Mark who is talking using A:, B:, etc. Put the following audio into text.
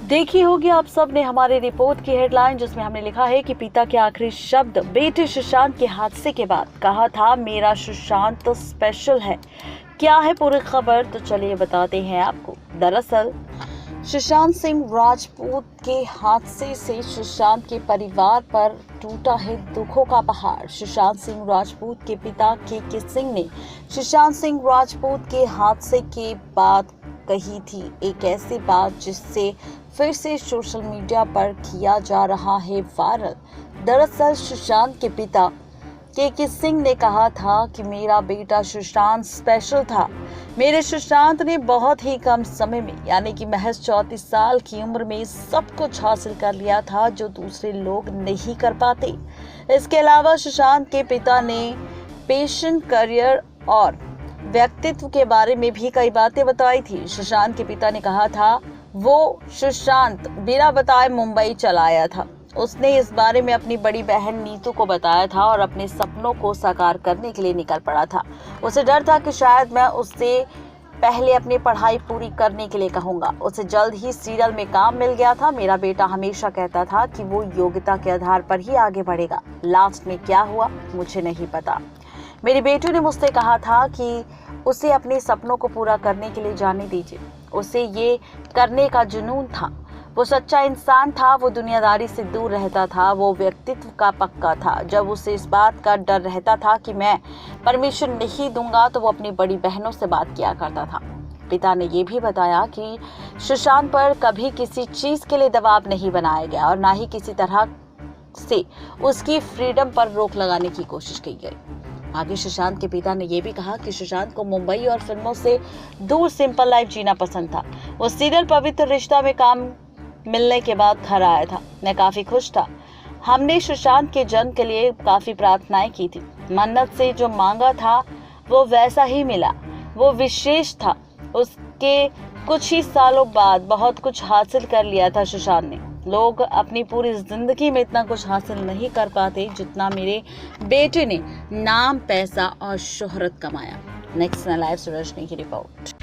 A: देखी होगी आप सब ने हमारे रिपोर्ट की हेडलाइन, जिसमें हमने लिखा है कि पिता के आखिरी शब्द बेटे सुशांत के हादसे के बाद कहा था, मेरा सुशांत तो स्पेशल है। क्या है पूरी खबर, तो चलिए बताते हैं आपको। दरअसल सुशांत सिंह राजपूत के हादसे से सुशांत के परिवार पर टूटा है दुखों का पहाड़। सुशांत सिंह राजपूत के पिता के सिंह ने सुशांत सिंह राजपूत के हादसे के बाद कही थी एक ऐसी बात जिससे फिर से सोशल मीडिया पर किया जा रहा है वायरल। दरअसल सुशांत के पिता के सिंह ने कहा था कि मेरा बेटा सुशांत स्पेशल था। मेरे सुशांत ने बहुत ही कम समय में, यानी कि महज 34 साल की उम्र में सब कुछ हासिल कर लिया था जो दूसरे लोग नहीं कर पाते। इसके अलावा सुशांत के पिता ने पैशन, करियर और व्यक्तित्व के बारे में भी कई बातें बताई थी। सुशांत के पिता ने कहा था, वो सुशांत बिना बताए मुंबई चला आया था। उसने इस बारे में अपनी बड़ी बहन नीतू को बताया था और अपने सपनों को साकार करने के लिए निकल पड़ा था। उसे डर था कि शायद मैं उससे पहले अपनी पढ़ाई पूरी करने के लिए कहूँगा। उसे जल्द ही सीरियल में काम मिल गया था। मेरा बेटा हमेशा कहता था कि वो योग्यता के आधार पर ही आगे बढ़ेगा। लास्ट में क्या हुआ मुझे नहीं पता। मेरी बेटी ने मुझसे कहा था कि उसे अपने सपनों को पूरा करने के लिए जाने दीजिए। उसे ये करने का जुनून था। वो सच्चा इंसान था। वो दुनियादारी से दूर रहता था। वो व्यक्तित्व का पक्का था। जब उसे इस बात का डर रहता था कि मैं परमिशन नहीं दूंगा तो वो अपनी बड़ी बहनों से बात किया करता था। पिता ने ये भी बताया कि सुशांत पर कभी किसी चीज के लिए दबाव नहीं बनाया गया और ना ही किसी तरह से उसकी फ्रीडम पर रोक लगाने की कोशिश की गई। आगे सुशांत के पिता ने यह भी कहा कि सुशांत को मुंबई और फिल्मों से दूर सिंपल लाइफ जीना पसंद था। वो सीरियल पवित्र रिश्ता में काम मिलने के बाद घर आया था। मैं काफी खुश था। हमने सुशांत के जन्म के लिए काफी प्रार्थनाएं की थी। मन्नत से जो मांगा था वो वैसा ही मिला। वो विशेष था। उसके कुछ ही सालों बाद बहुत कुछ हासिल कर लिया था सुशांत ने। लोग अपनी पूरी जिंदगी में इतना कुछ हासिल नहीं कर पाते जितना मेरे बेटे ने नाम, पैसा और शोहरत कमाया। नेक्स्ट लाइव से रजनी की रिपोर्ट।